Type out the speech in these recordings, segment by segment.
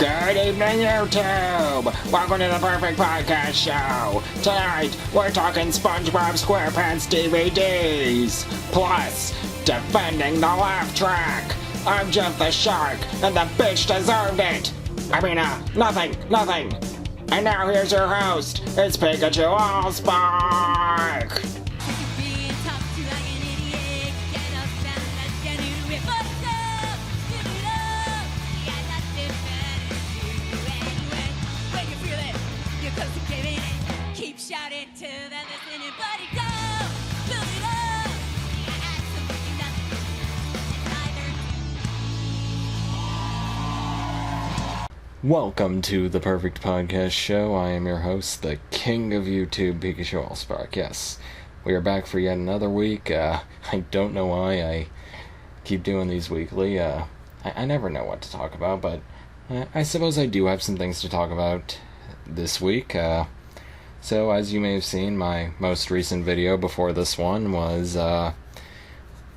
Good evening, YouTube! Welcome to the Perfect Podcast Show! Tonight, we're talking Spongebob SquarePants DVDs! Plus, defending the laugh track! I'm Jeff the Shark, and the bitch deserved it! Nothing! And now here's your host, it's Pikachu Allspark! Keep shouting to the listening buddy, go! Build it up! Absolutely nothing. Welcome to the Perfect Podcast Show. I am your host, the king of YouTube, Pikachu Allspark. Yes, we are back for yet another week. I don't know why I keep doing these weekly. I never know what to talk about, but I suppose I do have some things to talk about this week. So, as you may have seen, my most recent video before this one was the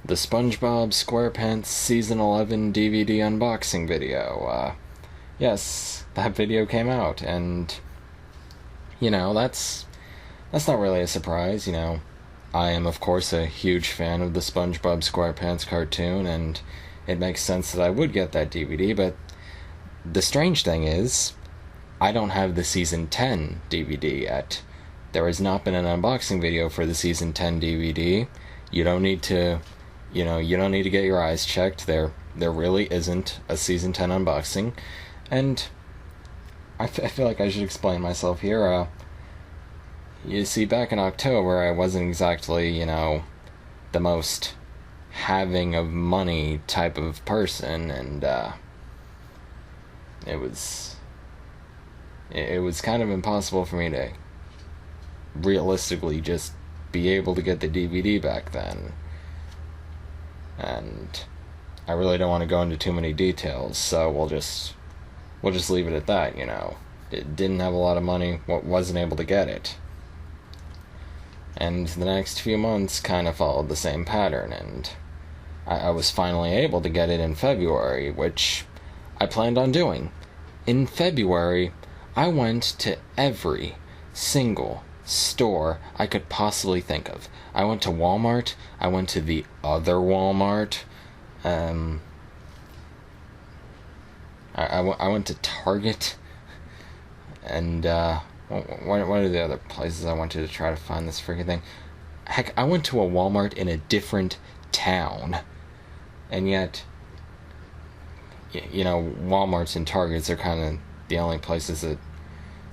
Spongebob SquarePants Season 11 DVD unboxing video. Yes, that video came out, and, you know, that's not really a surprise, you know. I am, of course, a huge fan of the Spongebob SquarePants cartoon, and it makes sense that I would get that DVD, but the strange thing is, I don't have the Season 10 DVD yet. There has not been an unboxing video for the Season 10 DVD. You don't need to get your eyes checked. There really isn't a Season 10 unboxing. And I feel like I should explain myself here. You see, back in October, I wasn't exactly, the most having of money type of person, and it was kind of impossible for me to realistically just be able to get the DVD back then. And I really don't want to go into too many details, so we'll just leave it at that, It didn't have a lot of money, wasn't able to get it. And the next few months kind of followed the same pattern, and I was finally able to get it in February, which I planned on doing. In February, I went to every single store I could possibly think of. I went to Walmart, I went to the other Walmart, I went to Target, and what are the other places I went to try to find this freaking thing? Heck, I went to a Walmart in a different town, and yet, Walmarts and Targets are kind of the only places that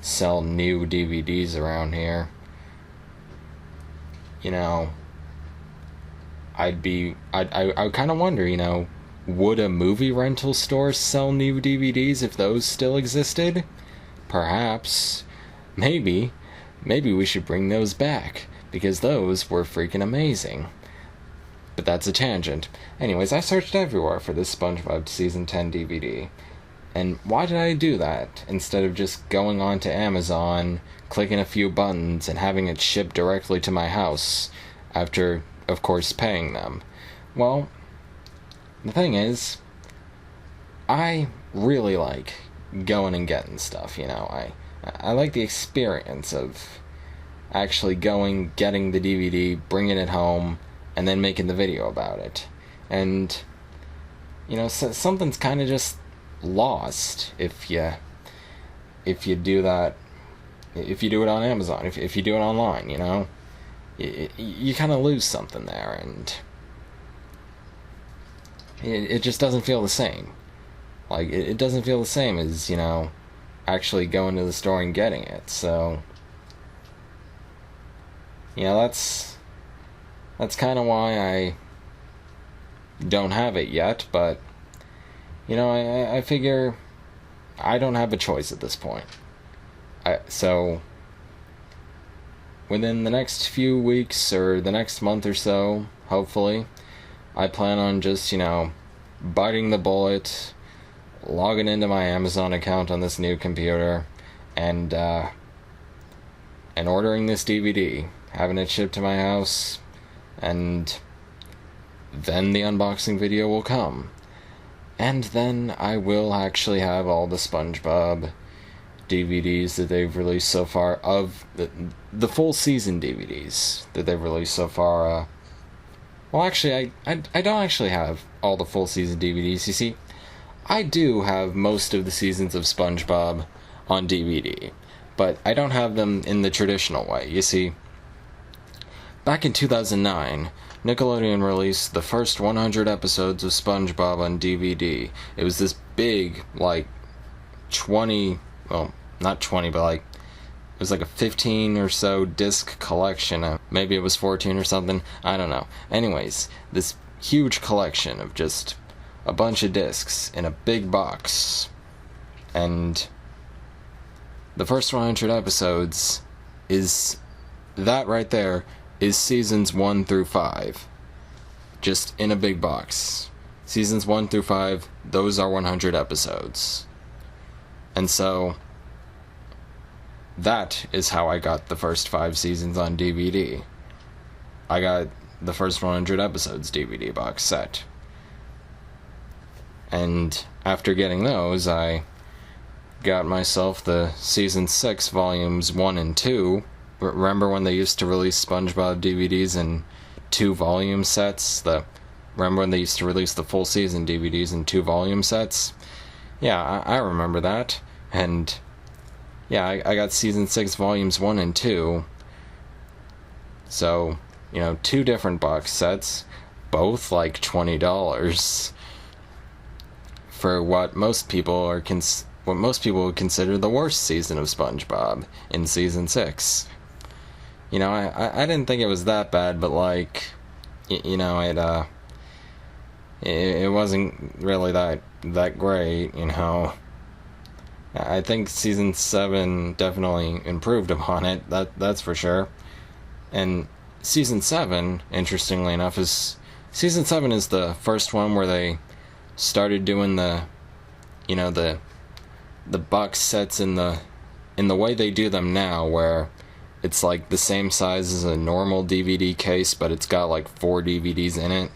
sell new DVDs around here. I kind of wonder, would a movie rental store sell new DVDs if those still existed? Perhaps. Maybe we should bring those back, because those were freaking amazing. But that's a tangent. Anyways, I searched everywhere for this SpongeBob Season 10 DVD. And why did I do that, instead of just going on to Amazon, clicking a few buttons, and having it shipped directly to my house, after, of course, paying them? Well, the thing is, I really like going and getting stuff, I like the experience of actually going, getting the DVD, bringing it home, and then making the video about it. And, so something's kind of just lost if you do that, if you do it on Amazon, if you do it online, you kind of lose something there, and it just doesn't feel the same. Like, it doesn't feel the same as, actually going to the store and getting it. So, that's kind of why I don't have it yet, but I figure I don't have a choice at this point. So, within the next few weeks, or the next month or so, hopefully, I plan on just, biting the bullet, logging into my Amazon account on this new computer, and ordering this DVD, having it shipped to my house, and then the unboxing video will come. And then I will actually have all the SpongeBob DVDs that they've released so far, of the full season DVDs that they've released so far. Well, actually, I don't actually have all the full season DVDs. You see, I do have most of the seasons of SpongeBob on DVD, but I don't have them in the traditional way. You see, back in 2009, Nickelodeon released the first 100 episodes of SpongeBob on DVD. It was this big, like, 20, well, not 20, but like, it was like a 15 or so disc collection. Maybe it was 14 or something, I don't know. Anyways, this huge collection of just a bunch of discs in a big box. And the first 100 episodes is, that right there, is seasons 1 through 5. Just in a big box. Seasons 1 through 5, those are 100 episodes. And so, that is how I got the first 5 seasons on DVD. I got the first 100 episodes DVD box set. And after getting those, I got myself the season 6 volumes 1 and 2. Remember when they used to release SpongeBob DVDs in 2 volume sets? Remember when they used to release the full season DVDs in 2 volume sets? Yeah, I remember that. And yeah, I got season 6 volumes 1 and 2. So, 2 different box sets, both like $20 for what most people would consider the worst season of SpongeBob in season 6. I didn't think it was that bad, but like, it wasn't really that great, I think season 7 definitely improved upon it, that's for sure. And season 7, interestingly enough, season 7 is the first one where they started doing the box sets in the way they do them now, where it's like the same size as a normal DVD case, but it's got like 4 DVDs in it.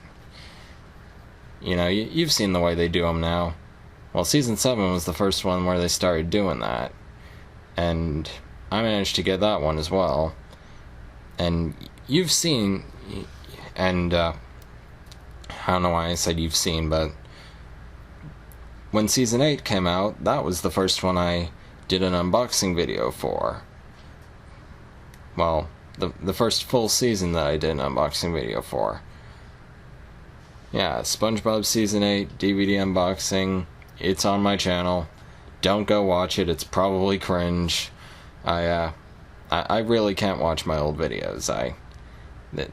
You've seen the way they do them now. Well, season 7 was the first one where they started doing that, and I managed to get that one as well. And you've seen, and I don't know why I said you've seen, but when season 8 came out, that was the first one I did an unboxing video for. Well, the first full season that I did an unboxing video for. Yeah, SpongeBob Season 8 DVD unboxing. It's on my channel. Don't go watch it, it's probably cringe. I really can't watch my old videos.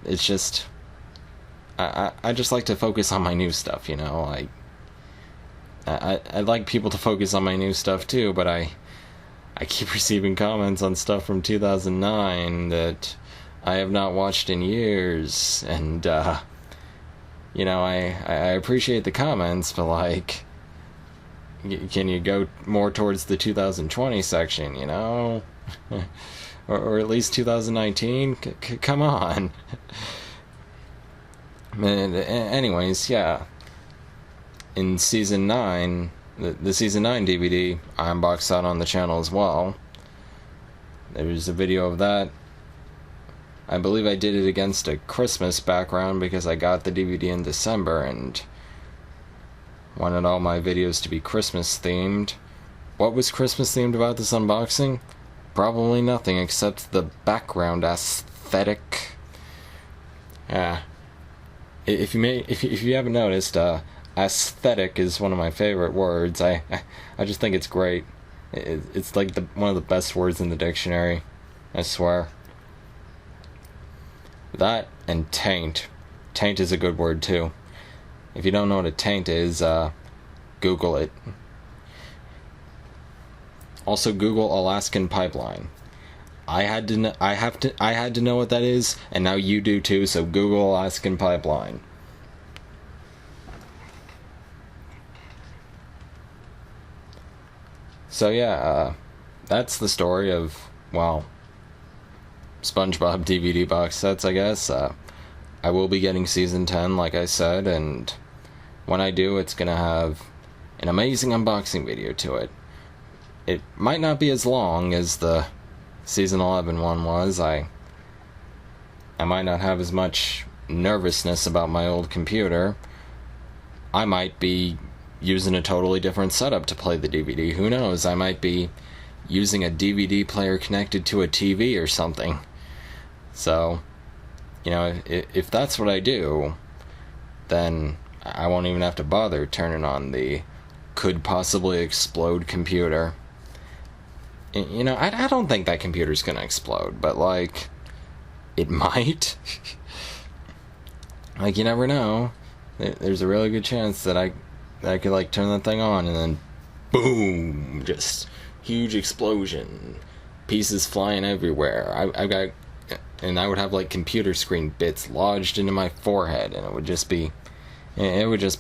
It's just, I just like to focus on my new stuff, I'd like people to focus on my new stuff too, but I keep receiving comments on stuff from 2009 that I have not watched in years, and, I appreciate the comments, but, like, can you go more towards the 2020 section, or at least 2019? Come on. Anyways, yeah. In Season 9, the Season 9 DVD, I unboxed that on the channel as well. There's a video of that. I believe I did it against a Christmas background because I got the DVD in December and wanted all my videos to be Christmas themed. What was Christmas themed about this unboxing? Probably nothing except the background aesthetic. Yeah. If you haven't noticed, aesthetic is one of my favorite words. I just think it's great. It's like one of the best words in the dictionary, I swear. That and taint. Taint is a good word too. If you don't know what a taint is, Google it. Also, Google Alaskan Pipeline. I had to know what that is, and now you do too. So Google Alaskan Pipeline. So yeah, that's the story of, well, SpongeBob DVD box sets, I guess. I will be getting Season 10, like I said, and when I do, it's gonna have an amazing unboxing video to it. It might not be as long as the Season 11 one was. I might not have as much nervousness about my old computer. I might be using a totally different setup to play the DVD. Who knows? I might be using a DVD player connected to a TV or something. So, if that's what I do, then I won't even have to bother turning on the could possibly explode computer. I don't think that computer's gonna explode, but, it might. You never know. There's a really good chance that I could, turn that thing on and then, boom, just huge explosion. Pieces flying everywhere. And I would have, computer screen bits lodged into my forehead, and it would just be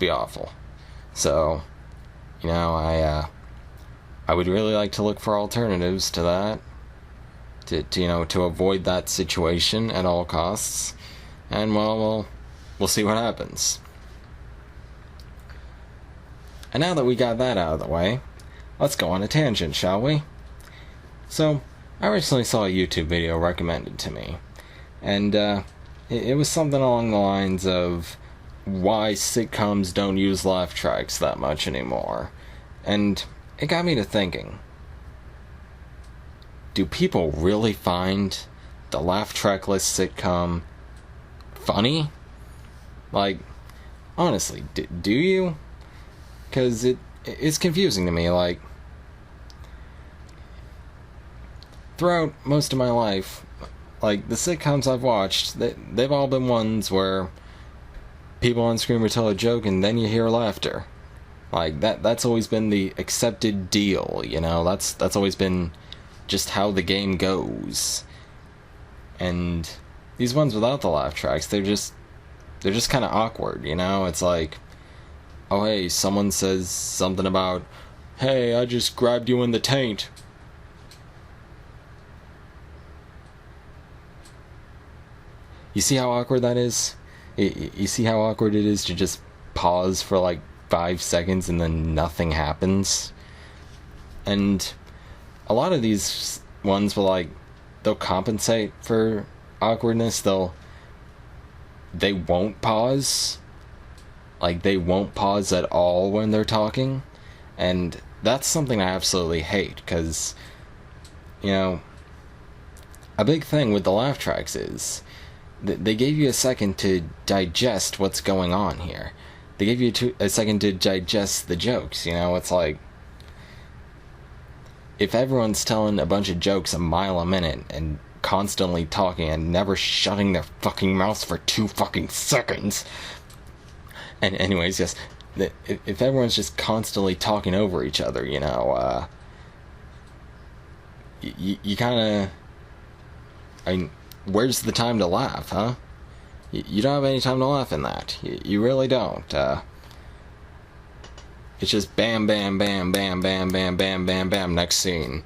awful. So, I would really like to look for alternatives to that, to avoid that situation at all costs, and we'll see what happens. And now that we got that out of the way, let's go on a tangent, shall we? So, I recently saw a YouTube video recommended to me, and it was something along the lines of why sitcoms don't use laugh tracks that much anymore. And it got me to thinking, do people really find the laugh trackless sitcom funny? Honestly, do you? Because it's confusing to me. Throughout most of my life, the sitcoms I've watched, they've all been ones where people on screen would tell a joke and then you hear laughter. That's always been the accepted deal, That's always been just how the game goes. And these ones without the laugh tracks, they're just kind of awkward, It's oh hey, someone says something about, hey, I just grabbed you in the taint. You see how awkward that is? You see how awkward it is to just pause for 5 seconds and then nothing happens? And a lot of these ones will they'll compensate for awkwardness. They won't pause. They won't pause at all when they're talking. And that's something I absolutely hate, because, a big thing with the laugh tracks is they gave you a second to digest what's going on here. They gave you a second to digest the jokes, It's if everyone's telling a bunch of jokes a mile a minute and constantly talking and never shutting their fucking mouths for 2 fucking seconds. And anyways, yes, if everyone's just constantly talking over each other, you kind of... where's the time to laugh, huh? You don't have any time to laugh in that. You really don't. It's just bam, bam, bam, bam, bam, bam, bam, bam, bam, next scene.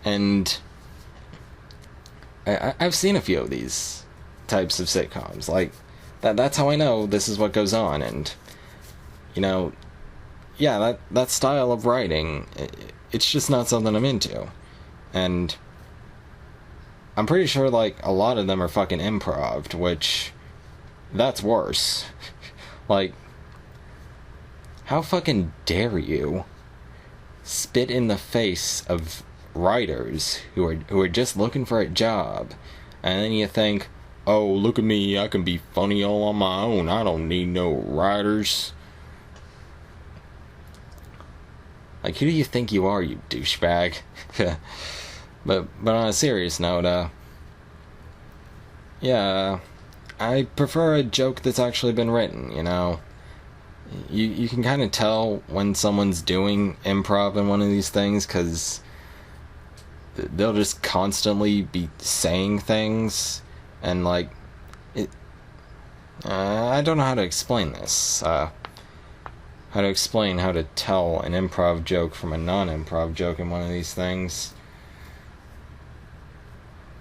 And I've seen a few of these types of sitcoms. That's how I know this is what goes on. And, that style of writing, it's just not something I'm into. And I'm pretty sure, a lot of them are fucking improv, which, that's worse. How fucking dare you spit in the face of writers who are just looking for a job, and then you think, oh, look at me, I can be funny all on my own, I don't need no writers. Who do you think you are, you douchebag? But on a serious note, I prefer a joke that's actually been written, You can kind of tell when someone's doing improv in one of these things, because they'll just constantly be saying things, and I don't know how to explain this. How to explain how to tell an improv joke from a non-improv joke in one of these things.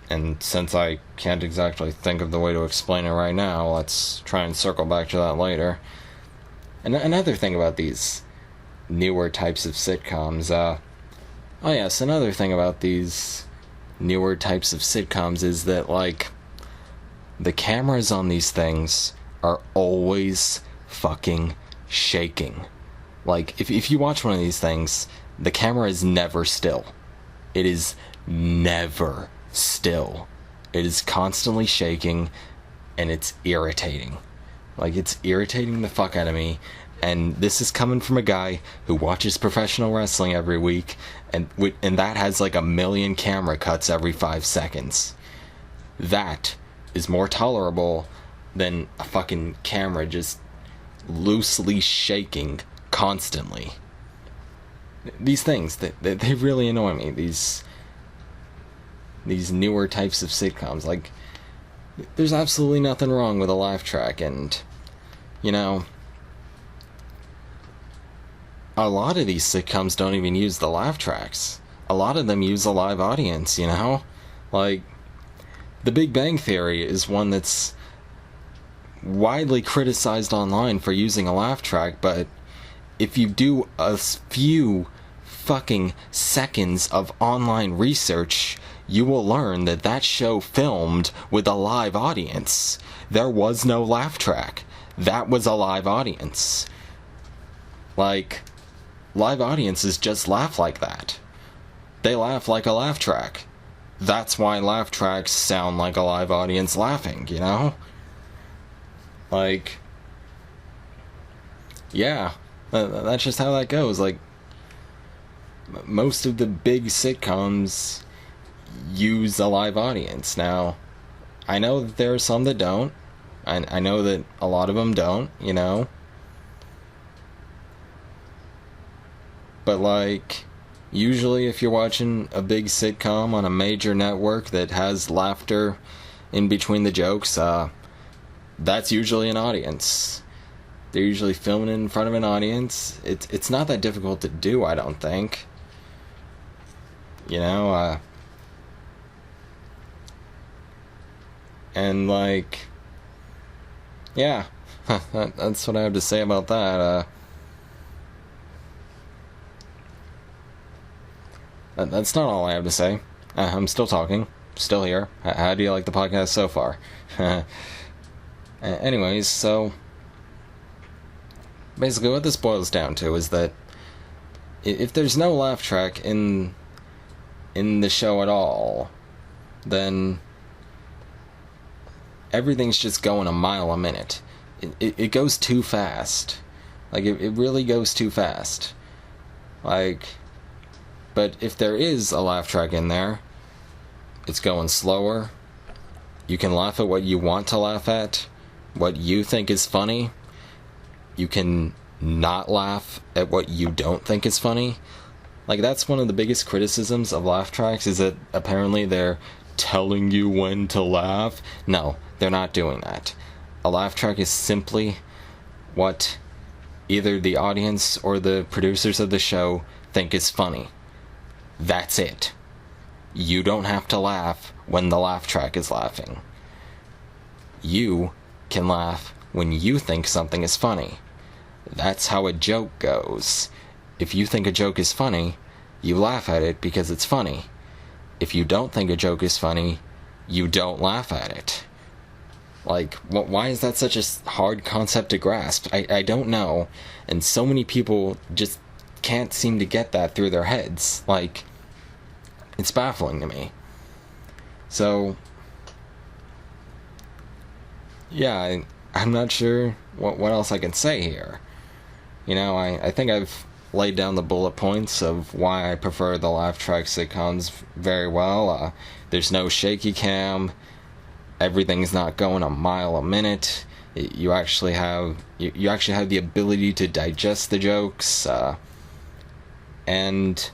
And since I can't exactly think of the way to explain it right now, let's try and circle back to that later. And another thing about these newer types of sitcoms, another thing about these newer types of sitcoms is that, like, the cameras on these things are always fucking shaking. Like, if you watch one of these things, the camera is never still. It is never still. It is constantly shaking, and it's irritating. Like, it's irritating the fuck out of me. And this is coming from a guy who watches professional wrestling every week, and that has like 1 million camera cuts every 5 seconds. That is more tolerable than a fucking camera just loosely shaking constantly. These things, they really annoy me. These newer types of sitcoms. Like, there's absolutely nothing wrong with a laugh track, and, you know, a lot of these sitcoms don't even use the laugh tracks. A lot of them use a live audience, you know? Like, The Big Bang Theory is one that's widely criticized online for using a laugh track, but if you do a few fucking seconds of online research, you will learn that that show filmed with a live audience. There was no laugh track. That was a live audience. Like, live audiences just laugh like that. They laugh like a laugh track. That's why laugh tracks sound like a live audience laughing, you know? Like, yeah, that's just how that goes. Like, most of the big sitcoms use a live audience. Now, I know that there are some that don't. I know that a lot of them don't, you know? But, like, usually if you're watching a big sitcom on a major network that has laughter in between the jokes, that's usually an audience. They're usually filming it in front of an audience. It's not that difficult to do, I don't think. You know, and, like, yeah, that's what I have to say about that. That's not all I have to say. I'm still talking, still here. How do you like the podcast so far? Anyways, so basically what this boils down to is that if there's no laugh track in the show at all, then everything's just going a mile a minute. It goes too fast. Like, it really goes too fast. Like, but if there is a laugh track in there, it's going slower. You can laugh at what you want to laugh at, what you think is funny. You can not laugh at what you don't think is funny. Like, that's one of the biggest criticisms of laugh tracks, is that apparently they're telling you when to laugh. No, they're not doing that. A laugh track is simply what either the audience or the producers of the show think is funny. That's it. You don't have to laugh when the laugh track is laughing. You can laugh when you think something is funny. That's how a joke goes. If you think a joke is funny, you laugh at it because it's funny. If you don't think a joke is funny, you don't laugh at it. Like, why is that such a hard concept to grasp? I don't know. And so many people just can't seem to get that through their heads. Like, it's baffling to me. So, yeah, I'm not sure what else I can say here. You know, I think I've laid down the bullet points of why I prefer the laugh track sitcoms very well. There's no shaky cam. Everything's not going a mile a minute. You actually have the ability to digest the jokes, and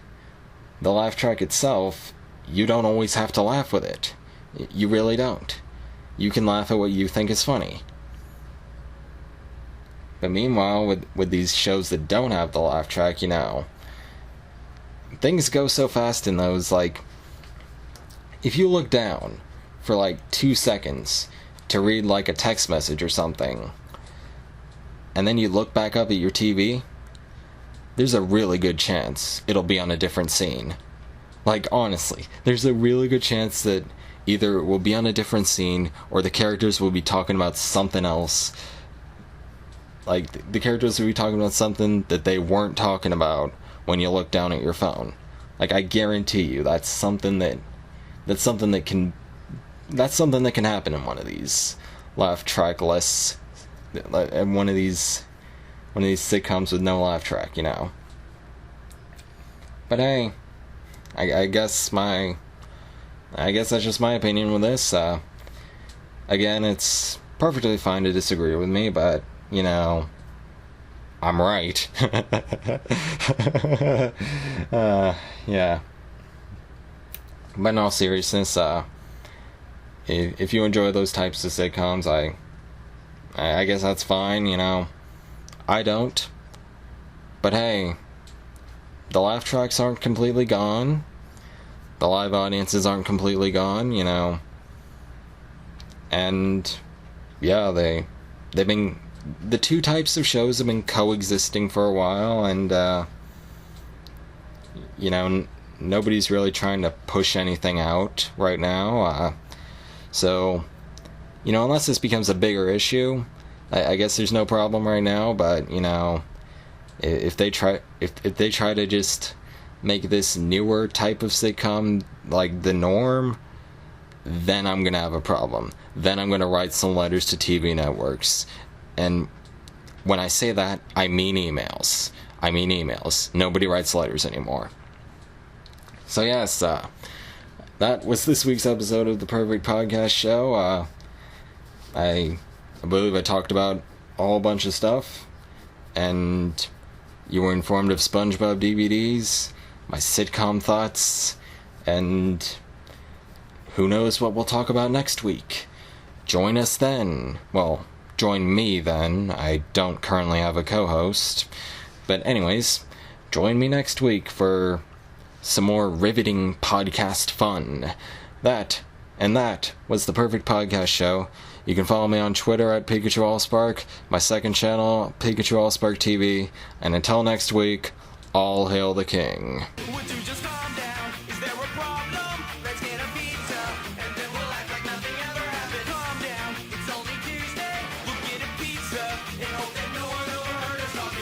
the laugh track itself, you don't always have to laugh with it. You really don't. You can laugh at what you think is funny. But meanwhile, with these shows that don't have the laugh track, you know, things go so fast in those. Like, if you look down for like 2 seconds to read like a text message or something, and then you look back up at your TV, there's a really good chance it'll be on a different scene. Like, honestly, there's a really good chance that either it will be on a different scene or the characters will be talking about something else. Like, the characters will be talking about something that they weren't talking about when you look down at your phone. Like, I guarantee you that's something that can happen in one of these laugh track lists, one of these sitcoms with no laugh track, you know. But hey, I guess that's just my opinion with this. Again, it's perfectly fine to disagree with me, but, you know, I'm right. Yeah. But in all seriousness, if you enjoy those types of sitcoms, I guess that's fine, you know. I don't. But hey, the laugh tracks aren't completely gone. The live audiences aren't completely gone, you know. And yeah, they've been, the two types of shows have been coexisting for a while, and you know, nobody's really trying to push anything out right now. So, you know, unless this becomes a bigger issue, I guess there's no problem right now. But, you know, if they try to just make this newer type of sitcom like the norm, then I'm gonna have a problem. Then I'm gonna write some letters to TV networks, and when I say that, I mean emails. Nobody writes letters anymore. So yes, that was this week's episode of the Perfect Podcast Show. I believe I talked about a whole bunch of stuff, and you were informed of Spongebob DVDs, my sitcom thoughts, and who knows what we'll talk about next week. Join us then. Well, join me then. I don't currently have a co-host. But anyways, join me next week for some more riveting podcast fun. That was the Perfect Podcast Show. You can follow me on Twitter at Pikachu Allspark, my second channel, Pikachu Allspark TV, and until next week, all hail the king.